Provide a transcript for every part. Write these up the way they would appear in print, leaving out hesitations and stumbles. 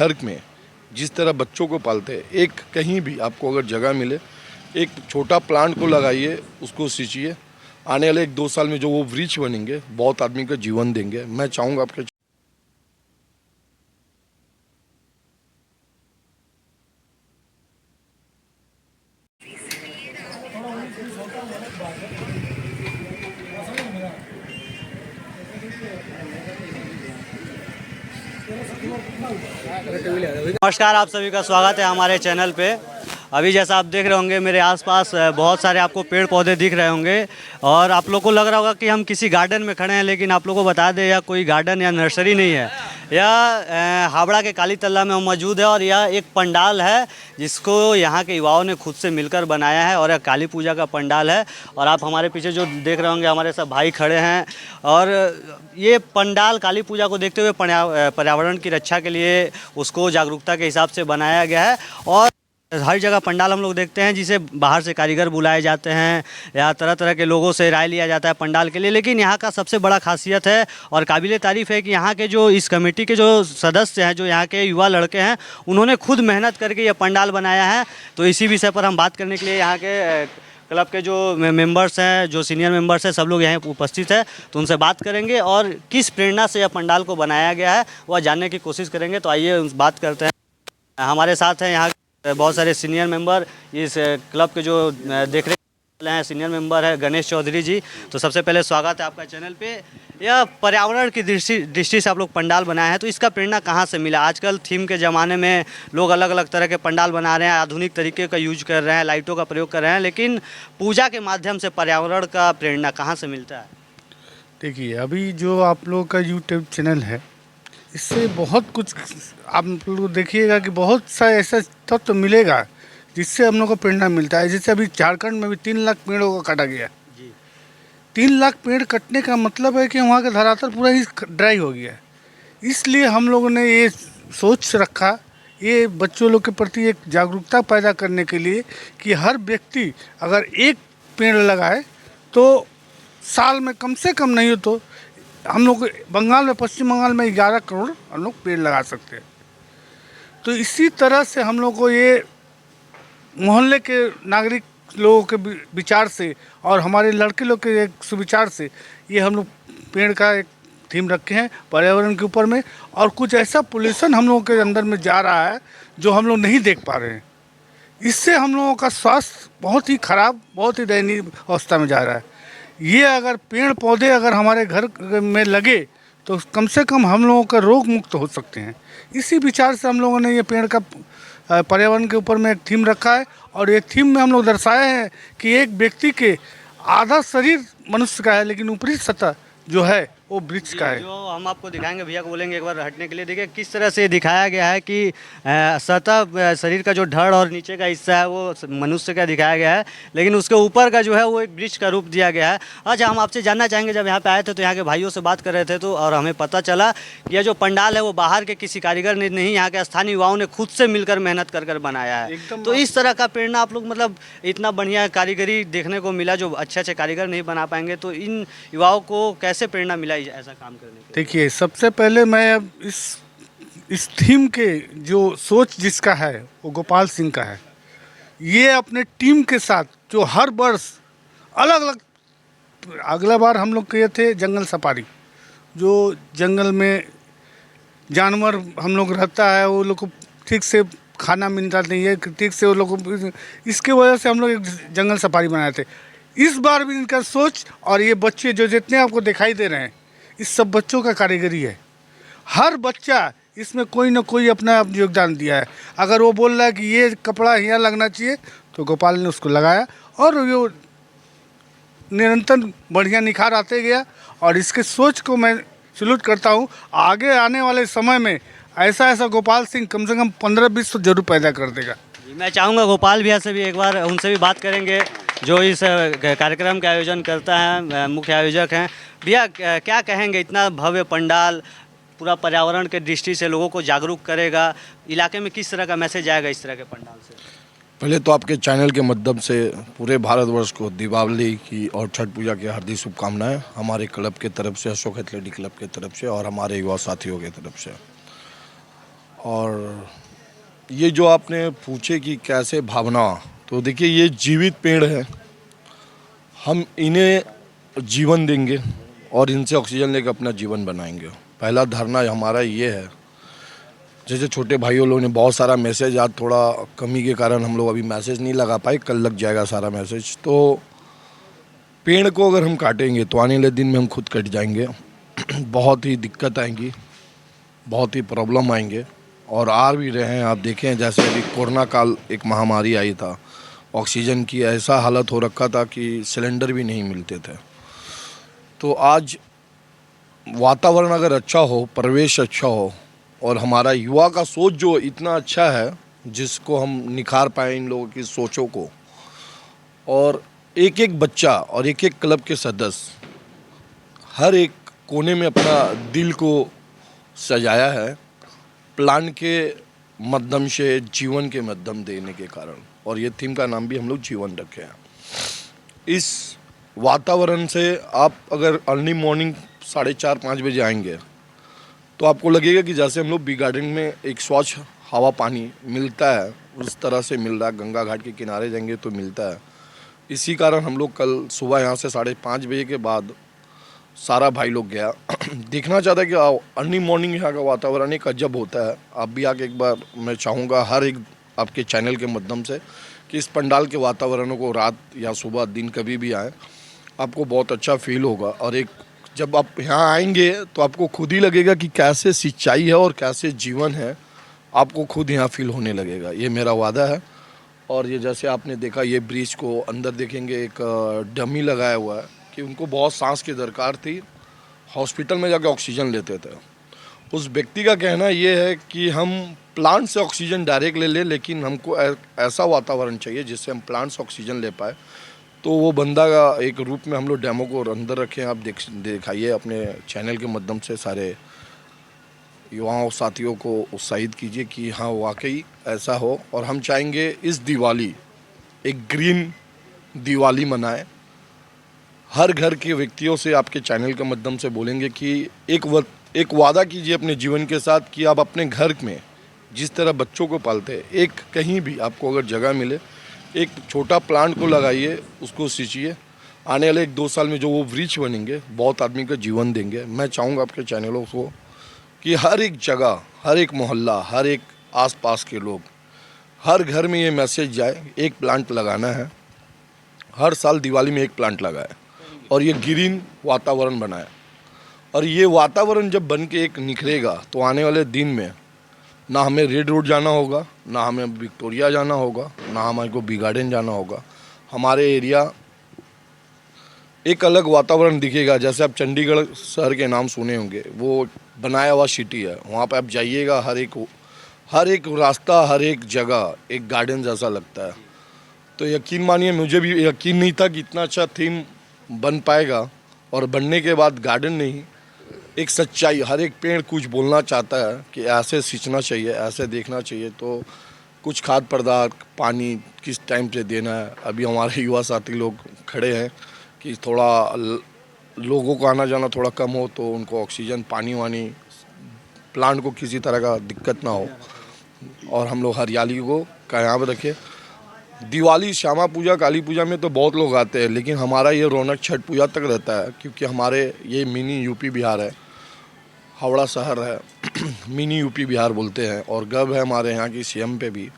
घर में जिस तरह बच्चों को पालते हैं, एक कहीं भी आपको अगर जगह मिले, एक छोटा प्लांट को लगाइए, उसको सींचिए। आने वाले 1-2 साल में जो वो वृक्ष बनेंगे, बहुत आदमी का जीवन देंगे। मैं चाहूँगा आपके नमस्कार, आप सभी का स्वागत है हमारे चैनल पे। अभी जैसा आप देख रहे होंगे मेरे आसपास बहुत सारे आपको पेड़ पौधे दिख रहे होंगे और आप लोग को लग रहा होगा कि हम किसी गार्डन में खड़े हैं, लेकिन आप लोग को बता दें यह कोई गार्डन या नर्सरी नहीं है। यह हावड़ा के काली तल्ला में मौजूद है और यह एक पंडाल है जिसको यहाँ के युवाओं ने खुद से मिलकर बनाया है और यह काली पूजा का पंडाल है। और आप हमारे पीछे जो देख रहे होंगे हमारे सब भाई खड़े हैं और ये पंडाल काली पूजा को देखते हुए पर्यावरण की रक्षा के लिए उसको जागरूकता के हिसाब से बनाया गया है। और हर जगह पंडाल हम लोग देखते हैं जिसे बाहर से कारीगर बुलाए जाते हैं या तरह तरह के लोगों से राय लिया जाता है पंडाल के लिए, लेकिन यहाँ का सबसे बड़ा खासियत है और काबिले तारीफ़ है कि यहाँ के जो इस कमेटी के जो सदस्य हैं, जो यहाँ के युवा लड़के हैं, उन्होंने खुद मेहनत करके ये पंडाल बनाया है। तो इसी विषय पर हम बात करने के लिए यहाँ के क्लब के जो मेंबर्स हैं, जो सीनियर मेंबर्स हैं, सब लोग यहाँ उपस्थित हैं, तो उनसे बात करेंगे और किस प्रेरणा से यह पंडाल को बनाया गया है वह जानने की कोशिश करेंगे। तो आइए बात करते हैं। हमारे साथ हैं यहाँ बहुत सारे सीनियर मेंबर, इस क्लब के जो देख रहे हैं सीनियर मेंबर है गणेश चौधरी जी। तो सबसे पहले स्वागत है आपका चैनल पे। यह पर्यावरण की दृष्टि से आप लोग पंडाल बनाए हैं, तो इसका प्रेरणा कहाँ से मिला? आजकल थीम के ज़माने में लोग अलग अलग तरह के पंडाल बना रहे हैं, आधुनिक तरीके का यूज कर रहे हैं, लाइटों का प्रयोग कर रहे हैं, लेकिन पूजा के माध्यम से पर्यावरण का प्रेरणा कहाँ से मिलता है? देखिए, अभी जो आप लोगों का यूट्यूब चैनल है, इससे बहुत कुछ आप लोग देखिएगा कि बहुत सा ऐसा तत्व तो मिलेगा जिससे हम लोग को प्रेरणा मिलता है। जैसे अभी झारखंड में भी 3 लाख पेड़ों को काटा गया। 3 लाख पेड़ कटने का मतलब है कि वहाँ का धरातल पूरा ही ड्राई हो गया। इसलिए हम लोगों ने ये सोच रखा, ये बच्चों लोग के प्रति एक जागरूकता पैदा करने के लिए कि हर व्यक्ति अगर एक पेड़ लगाए तो साल में कम से कम नहीं हो तो हम लोग बंगाल में, पश्चिम बंगाल में 11 करोड़ हम लोग पेड़ लगा सकते हैं। तो इसी तरह से हम लोग को ये मोहल्ले के नागरिक लोगों के विचार से और हमारे लड़के लोग के एक सुविचार से ये हम लोग पेड़ का एक थीम रखे हैं पर्यावरण के ऊपर में। और कुछ ऐसा पोल्यूशन हम लोगों के अंदर में जा रहा है जो हम लोग नहीं देख पा रहे हैं। इससे हम लोगों का स्वास्थ्य बहुत ही खराब, बहुत ही दयनीय अवस्था में जा रहा है। ये अगर पेड़ पौधे अगर हमारे घर में लगे तो कम से कम हम लोगों का रोग मुक्त हो सकते हैं। इसी विचार से हम लोगों ने ये पेड़ का पर्यावरण के ऊपर में एक थीम रखा है और ये थीम में हम लोग दर्शाए हैं कि एक व्यक्ति के आधा शरीर मनुष्य का है, लेकिन ऊपरी सतह जो है वो वृक्ष का है। जो हम आपको दिखाएंगे, भैया को बोलेंगे एक बार हटने के लिए। देखिए किस तरह से दिखाया गया है कि सतह शरीर का जो धड़ और नीचे का हिस्सा है वो मनुष्य का दिखाया गया है, लेकिन उसके ऊपर का जो है वो एक वृक्ष का रूप दिया गया है। अच्छा, हम आपसे जानना चाहेंगे, जब यहाँ पे आए थे तो यहाँ के भाइयों से बात कर रहे थे तो और हमें पता चला कि यह जो पंडाल है वो बाहर के किसी कारीगर ने नहीं, यहाँ के स्थानीय युवाओं ने खुद से मिलकर मेहनत कर बनाया है। तो इस तरह का प्रेरणा आप लोग, मतलब इतना बढ़िया कारीगरी देखने को मिला, जो अच्छे अच्छे कारीगर नहीं बना पाएंगे, तो इन युवाओं को कैसे प्रेरणा मिला ऐसा काम करने के? देखिए, सबसे पहले मैं अब इस थीम के जो सोच जिसका है वो गोपाल सिंह का है। ये अपने टीम के साथ जो हर वर्ष अलग अलग, अगला बार हम लोग किए थे जंगल सफारी, जो जंगल में जानवर हम लोग रहता है, वो लोग को ठीक से खाना मिलता नहीं है, ठीक से वो लोग को, इसके वजह से हम लोग एक जंगल सफारी बनाए थे। इस बार भी इनका सोच और ये बच्चे जो जितने आपको दिखाई दे रहे हैं, इस सब बच्चों का कारीगरी है। हर बच्चा इसमें कोई ना कोई अपना योगदान दिया है। अगर वो बोल रहा है कि ये कपड़ा यहाँ लगना चाहिए तो गोपाल ने उसको लगाया और वो निरंतर बढ़िया निखार आते गया। और इसके सोच को मैं सैल्यूट करता हूँ। आगे आने वाले समय में ऐसा गोपाल सिंह कम से कम 15-20 तो जरूर पैदा कर देगा। मैं चाहूँगा गोपाल भैया से भी एक बार उनसे भी बात करेंगे, जो इस कार्यक्रम का आयोजन करता है, मुख्य आयोजक हैं। भैया क्या कहेंगे, इतना भव्य पंडाल पूरा पर्यावरण के दृष्टि से लोगों को जागरूक करेगा, इलाके में किस तरह का मैसेज आएगा इस तरह के पंडाल से? पहले तो आपके चैनल के माध्यम से पूरे भारतवर्ष को दीपावली की और छठ पूजा की हार्दिक शुभकामनाएं हमारे क्लब के तरफ से, अशोक एथलेटिक क्लब के तरफ से और हमारे युवा साथियों की तरफ से। और ये जो आपने पूछे कि कैसे भावना, तो देखिए ये जीवित पेड़ है, हम इन्हें जीवन देंगे और इनसे ऑक्सीजन लेकर अपना जीवन बनाएंगे। पहला धरना हमारा ये है। जैसे छोटे भाइयों लोगों ने बहुत सारा मैसेज, आज थोड़ा कमी के कारण हम लोग अभी मैसेज नहीं लगा पाए, कल लग जाएगा सारा मैसेज। तो पेड़ को अगर हम काटेंगे तो आने वाले दिन में हम खुद कट जाएंगे बहुत ही दिक्कत आएंगी, बहुत ही प्रॉब्लम आएंगे और आ भी रहे हैं। आप देखें जैसे अभी कोरोना काल एक महामारी आई था, ऑक्सीजन की ऐसा हालत हो रखा था कि सिलेंडर भी नहीं मिलते थे। तो आज वातावरण अगर अच्छा हो, परिवेश अच्छा हो और हमारा युवा का सोच जो इतना अच्छा है, जिसको हम निखार पाएँ इन लोगों की सोचों को, और एक एक बच्चा और एक एक क्लब के सदस्य हर एक कोने में अपना दिल को सजाया है प्लान के माध्यम से, जीवन के माध्यम देने के कारण। और ये थीम का नाम भी हम लोग जीवन रखे हैं। इस वातावरण से आप अगर अर्ली मॉर्निंग 4:30-5 बजे आएंगे तो आपको लगेगा कि जैसे हम लोग बी गार्डन में एक स्वच्छ हवा पानी मिलता है उस तरह से मिल रहा है। गंगा घाट के किनारे जाएंगे तो मिलता है। इसी कारण हम लोग कल सुबह यहाँ से 5:30 बजे के बाद सारा भाई लोग गया देखना चाहता है कि अर्ली मॉर्निंग यहाँ का वातावरण एक अजब होता है। आप भी आके एक बार, मैं चाहूँगा हर एक आपके चैनल के माध्यम से कि इस पंडाल के वातावरणों को रात या सुबह दिन कभी भी आए, आपको बहुत अच्छा फील होगा। और एक जब आप यहाँ आएंगे तो आपको खुद ही लगेगा कि कैसे सिंचाई है और कैसे जीवन है, आपको खुद यहाँ फील होने लगेगा। ये मेरा वादा है। और ये जैसे आपने देखा, ये ब्रिज को अंदर देखेंगे एक डमी लगाया हुआ है कि उनको बहुत सांस की दरकार थी, हॉस्पिटल में जाके ऑक्सीजन लेते थे। उस व्यक्ति का कहना ये है कि हम प्लांट से ऑक्सीजन डायरेक्ट ले लें, लेकिन हमको ऐसा वातावरण चाहिए जिससे हम प्लांट से ऑक्सीजन ले पाए। तो वो बंदा का एक रूप में हम लोग डेमो को अंदर रखे हैं। आप दिखाइए अपने चैनल के माध्यम से, सारे युवाओं साथियों को उत्साहित कीजिए कि हाँ वाकई ऐसा हो। और हम चाहेंगे इस दिवाली एक ग्रीन दिवाली मनाएं। हर घर के व्यक्तियों से आपके चैनल के माध्यम से बोलेंगे कि एक वादा कीजिए अपने जीवन के साथ कि आप अपने घर में जिस तरह बच्चों को पालते हैं, एक कहीं भी आपको अगर जगह मिले, एक छोटा प्लांट को लगाइए, उसको सींचिए। आने वाले 1-2 साल में जो वो वृक्ष बनेंगे, बहुत आदमी का जीवन देंगे। मैं चाहूँगा आपके चैनलों को कि हर एक जगह, हर एक मोहल्ला, हर एक आसपास के लोग, हर घर में ये मैसेज जाए, एक प्लांट लगाना है। हर साल दिवाली में एक प्लांट लगाए और ये ग्रीन वातावरण बनाए। और ये वातावरण जब बन के एक निखरेगा तो आने वाले दिन में ना हमें रेड रोड जाना होगा, ना हमें विक्टोरिया जाना होगा, ना हमारे को बी गार्डन जाना होगा। हमारे एरिया एक अलग वातावरण दिखेगा। जैसे आप चंडीगढ़ शहर के नाम सुने होंगे, वो बनाया हुआ सिटी है। वहाँ पे आप जाइएगा, हर एक रास्ता, हर एक जगह एक गार्डन जैसा लगता है। तो यकीन मानिए, मुझे भी यकीन नहीं था कि इतना अच्छा थीम बन पाएगा। और बनने के बाद गार्डन नहीं, एक सच्चाई, हर एक पेड़ कुछ बोलना चाहता है कि ऐसे सींचना चाहिए, ऐसे देखना चाहिए। तो कुछ खाद्य पदार्थ, पानी किस टाइम से देना है। अभी हमारे युवा साथी लोग खड़े हैं कि थोड़ा लोगों को आना जाना थोड़ा कम हो, तो उनको ऑक्सीजन, पानी वानी, प्लांट को किसी तरह का दिक्कत ना हो और हम लोग हरियाली को कायम रखें। दिवाली, श्यामा पूजा, काली पूजा में तो बहुत लोग आते हैं, लेकिन हमारा ये रौनक छठ पूजा तक रहता है, क्योंकि हमारे ये मिनी यूपी बिहार है, हावड़ा शहर है मिनी यूपी बिहार बोलते हैं। और गर्व है हमारे यहाँ की सीएम पे भी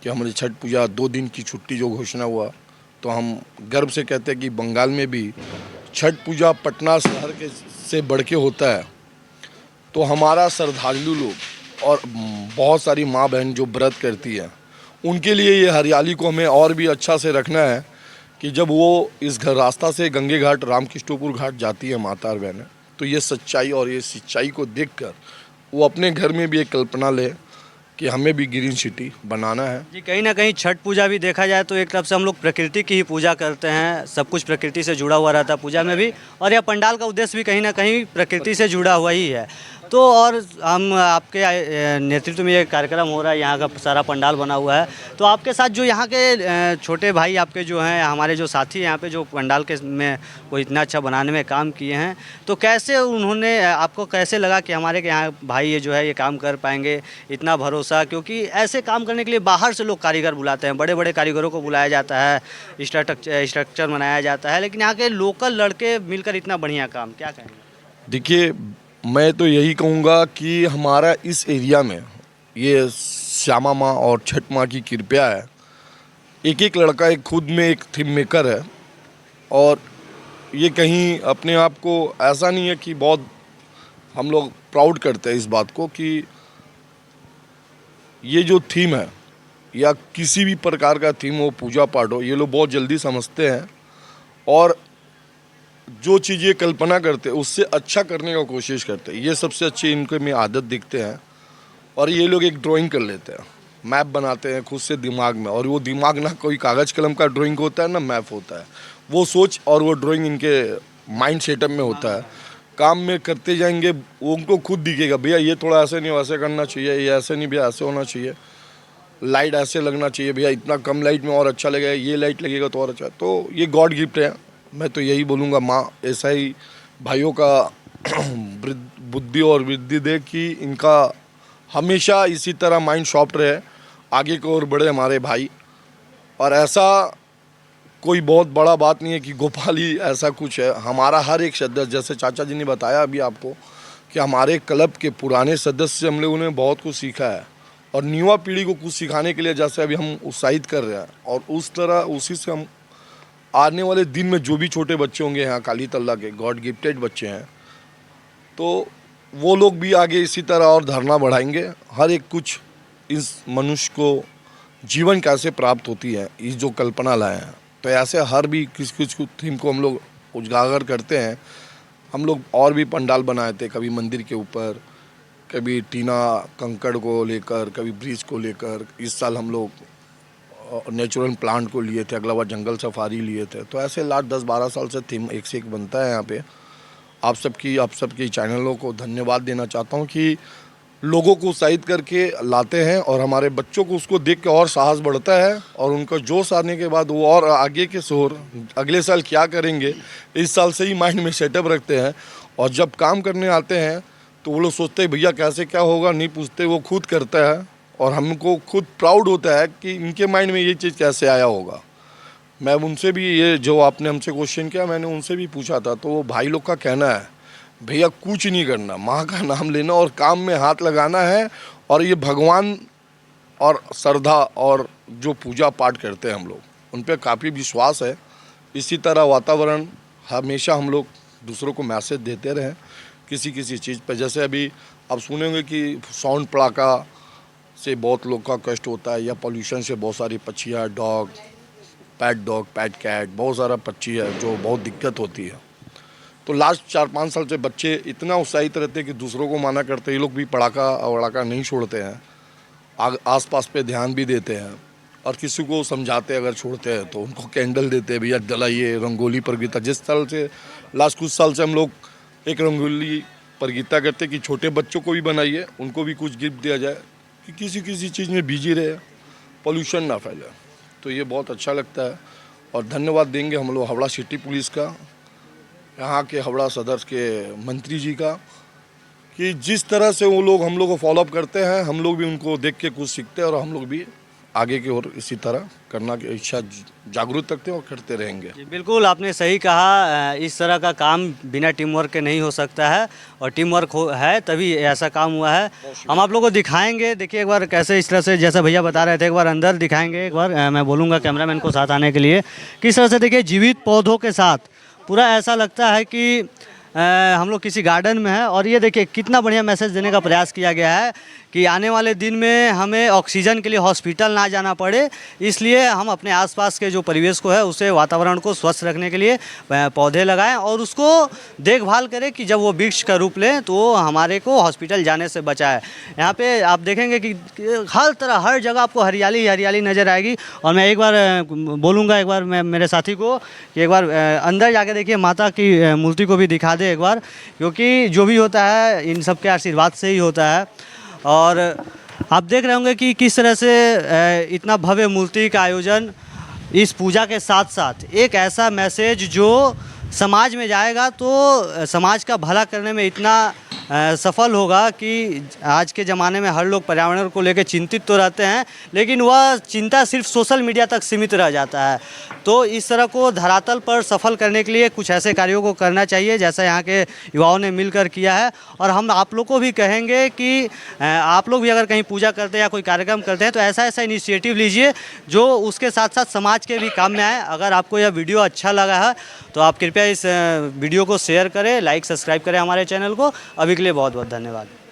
कि हमारी छठ पूजा 2 दिन की छुट्टी जो घोषणा हुआ, तो हम गर्व से कहते हैं कि बंगाल में भी छठ पूजा पटना शहर के से बढ़ के होता है। तो हमारा श्रद्धालु लोग और बहुत सारी माँ बहन जो व्रत करती है, उनके लिए ये हरियाली को हमें और भी अच्छा से रखना है कि जब वो इस घर रास्ता से गंगे घाट, रामकृष्णपुर घाट जाती है माता और बहनें, तो ये सच्चाई और ये सच्चाई को देखकर वो अपने घर में भी एक कल्पना ले कि हमें भी ग्रीन सिटी बनाना है। जी, कहीं ना कहीं छठ पूजा भी देखा जाए तो एक तरफ से हम लोग प्रकृति की ही पूजा करते हैं, सब कुछ प्रकृति से जुड़ा हुआ रहता है पूजा में भी, और यह पंडाल का उद्देश्य भी कहीं ना कहीं प्रकृति से जुड़ा हुआ ही है। तो और हम आपके नेतृत्व में ये कार्यक्रम हो रहा है, यहाँ का सारा पंडाल बना हुआ है, तो आपके साथ जो यहाँ के छोटे भाई आपके जो हैं, हमारे जो साथी हैं यहाँ पे जो पंडाल के में वो इतना अच्छा बनाने में काम किए हैं, तो कैसे उन्होंने आपको कैसे लगा कि हमारे के यहाँ भाई ये जो है ये काम कर पाएंगे, इतना भरोसा? क्योंकि ऐसे काम करने के लिए बाहर से लोग कारीगर बुलाते हैं, बड़े बड़े कारीगरों को बुलाया जाता है, स्ट्रक्चर बनाया जाता है, लेकिन यहाँ के लोकल लड़के मिलकर इतना बढ़िया काम, क्या कहेंगे? देखिए, मैं तो यही कहूँगा कि हमारा इस एरिया में ये श्यामा माँ और छठ माँ की कृपया है। एक एक लड़का एक खुद में एक थीम मेकर है, और ये कहीं अपने आप को ऐसा नहीं है कि बहुत हम लोग प्राउड करते हैं इस बात को कि ये जो थीम है या किसी भी प्रकार का थीम हो, पूजा पाठ हो, ये लोग बहुत जल्दी समझते हैं और जो चीज़ ये कल्पना करते हैं उससे अच्छा करने का कोशिश करते हैं। ये सबसे अच्छी इनके में आदत दिखते हैं। और ये लोग एक ड्राइंग कर लेते हैं, मैप बनाते हैं खुद से दिमाग में, और वो दिमाग ना कोई कागज़ कलम का ड्राइंग होता है ना मैप होता है, वो सोच और वो ड्राइंग इनके माइंड सेटअप में होता है। काम में करते जाएंगे वो उनको खुद दिखेगा, भैया ये थोड़ा ऐसे नहीं वैसे करना चाहिए, ये ऐसे नहीं भैया ऐसे होना चाहिए, लाइट ऐसे लगना चाहिए भैया, इतना कम लाइट में और अच्छा लगेगा, ये लाइट लगेगा तो और अच्छा। तो ये गॉड गिफ्ट है। मैं तो यही बोलूँगा, माँ ऐसा ही भाइयों का बुद्धि और वृद्धि दे कि इनका हमेशा इसी तरह माइंड शॉर्प रहे, आगे की ओर बढ़े हमारे भाई। और ऐसा कोई बहुत बड़ा बात नहीं है कि गोपाल ही ऐसा कुछ है, हमारा हर एक सदस्य, जैसे चाचा जी ने बताया अभी आपको कि हमारे क्लब के पुराने सदस्य से हम लोगों ने बहुत कुछ सीखा है, और युवा पीढ़ी को कुछ सिखाने के लिए जैसे अभी हम उत्साहित कर रहे हैं, और उस तरह उसी से हम आने वाले दिन में जो भी छोटे बच्चे होंगे यहाँ काली तल्ला के गॉड गिफ्टेड बच्चे हैं, तो वो लोग भी आगे इसी तरह और धरना बढ़ाएंगे। हर एक कुछ इस मनुष्य को जीवन कैसे प्राप्त होती है, इस जो कल्पना लाए हैं, तो ऐसे हर भी किस थीम को हम लोग उजागर करते हैं। हम लोग और भी पंडाल बनाए थे, कभी मंदिर के ऊपर, कभी टीना कंकड़ को लेकर, कभी ब्रिज को लेकर। इस साल हम लोग नेचुरल प्लांट को लिए थे, अगला बार जंगल सफारी लिए थे। तो ऐसे लास्ट 10-12 साल से थीम एक से एक बनता है यहाँ पे। आप सबकी चैनलों को धन्यवाद देना चाहता हूँ कि लोगों को उत्साहित करके लाते हैं, और हमारे बच्चों को उसको देख के और साहस बढ़ता है, और उनका जोश आने के बाद वो और आगे के शोर अगले साल क्या करेंगे इस साल से ही माइंड में सेटअप रखते हैं। और जब काम करने आते हैं तो वो लोग सोचते हैं भैया कैसे क्या होगा, नहीं पूछते, वो खुद करता है, और हमको खुद प्राउड होता है कि इनके माइंड में ये चीज़ कैसे आया होगा। मैं उनसे भी, ये जो आपने हमसे क्वेश्चन किया, मैंने उनसे भी पूछा था, तो वो भाई लोग का कहना है भैया कुछ नहीं करना, माँ का नाम लेना और काम में हाथ लगाना है, और ये भगवान और श्रद्धा और जो पूजा पाठ करते हैं हम लोग, उन पर काफ़ी विश्वास है। इसी तरह वातावरण हमेशा हम लोग दूसरों को मैसेज देते रहें किसी चीज़ पर। जैसे अभी आप सुनेंगे कि साउंड पड़ाका से बहुत लोग का कष्ट होता है, या पॉल्यूशन से बहुत सारी पक्षियाँ, डॉग, पैट कैट, बहुत सारा पक्षी है जो बहुत दिक्कत होती है। तो लास्ट 4-5 साल से बच्चे इतना उत्साहित रहते हैं कि दूसरों को माना करते हैं, ये लोग भी पड़ाका नहीं छोड़ते हैं, आसपास पे ध्यान भी देते हैं, और किसी को समझाते हैं अगर छोड़ते हैं तो उनको कैंडल देते हैं, भैया जलाइए, रंगोली प्रतियोगिता। जिस साल से लास्ट कुछ साल से हम लोग एक रंगोली प्रतियोगिता करते हैं कि छोटे बच्चों को भी बनाइए, उनको भी कुछ गिफ्ट दिया जाए कि किसी चीज़ में बिजी रहे, पोल्यूशन ना फैले। तो ये बहुत अच्छा लगता है। और धन्यवाद देंगे हम लोग हावड़ा सिटी पुलिस का, यहाँ के हावड़ा सदर के मंत्री जी का, कि जिस तरह से वो लोग हम लोग को फॉलोअप करते हैं, हम लोग भी उनको देख के कुछ सीखते हैं, और हम लोग भी आगे की ओर इसी तरह करना की इच्छा जागरूक रखते हैं और करते रहेंगे। जी बिल्कुल, आपने सही कहा। इस तरह का काम बिना टीम वर्क के नहीं हो सकता है, और टीम वर्क है तभी ऐसा काम हुआ है। हम आप लोगों को दिखाएंगे, देखिए एक बार कैसे इस तरह से, जैसा भैया बता रहे थे, एक बार अंदर दिखाएंगे। एक बार मैं बोलूँगा कैमरामैन को साथ आने के लिए, किस तरह से देखिए जीवित पौधों के साथ पूरा ऐसा लगता है कि हम लोग किसी गार्डन में हैं। और ये देखिए कितना बढ़िया मैसेज देने का प्रयास किया गया है कि आने वाले दिन में हमें ऑक्सीजन के लिए हॉस्पिटल ना जाना पड़े, इसलिए हम अपने आसपास के जो परिवेश को है उसे वातावरण को स्वस्थ रखने के लिए पौधे लगाएं और उसको देखभाल करें कि जब वो वृक्ष का रूप लें तो वो हमारे को हॉस्पिटल जाने से बचाए। यहाँ पे आप देखेंगे कि हर तरह हर जगह आपको हरियाली ही हरियाली नज़र आएगी। और मैं एक बार बोलूँगा, एक बार मैं मेरे साथी को कि एक बार अंदर जाके देखिए, माता की मूर्ति को भी दिखा दे एक बार, क्योंकि जो भी होता है इन सब के आशीर्वाद से ही होता है। और आप देख रहे होंगे कि किस तरह से इतना भव्य मूर्ति का आयोजन, इस पूजा के साथ साथ एक ऐसा मैसेज जो समाज में जाएगा तो समाज का भला करने में इतना सफल होगा कि आज के ज़माने में हर लोग पर्यावरण को लेकर चिंतित तो रहते हैं, लेकिन वह चिंता सिर्फ सोशल मीडिया तक सीमित रह जाता है। तो इस तरह को धरातल पर सफल करने के लिए कुछ ऐसे कार्यों को करना चाहिए जैसा यहाँ के युवाओं ने मिलकर किया है। और हम आप लोग को भी कहेंगे कि आप लोग भी अगर कहीं पूजा करते हैं या कोई कार्यक्रम करते हैं तो ऐसा ऐसा इनिशिएटिव लीजिए जो उसके साथ साथ समाज के भी काम में आए। अगर आपको यह वीडियो अच्छा लगा है तो आप कृपया इस वीडियो को शेयर करें, लाइक सब्सक्राइब करें हमारे चैनल को। अभी के लिए बहुत बहुत धन्यवाद।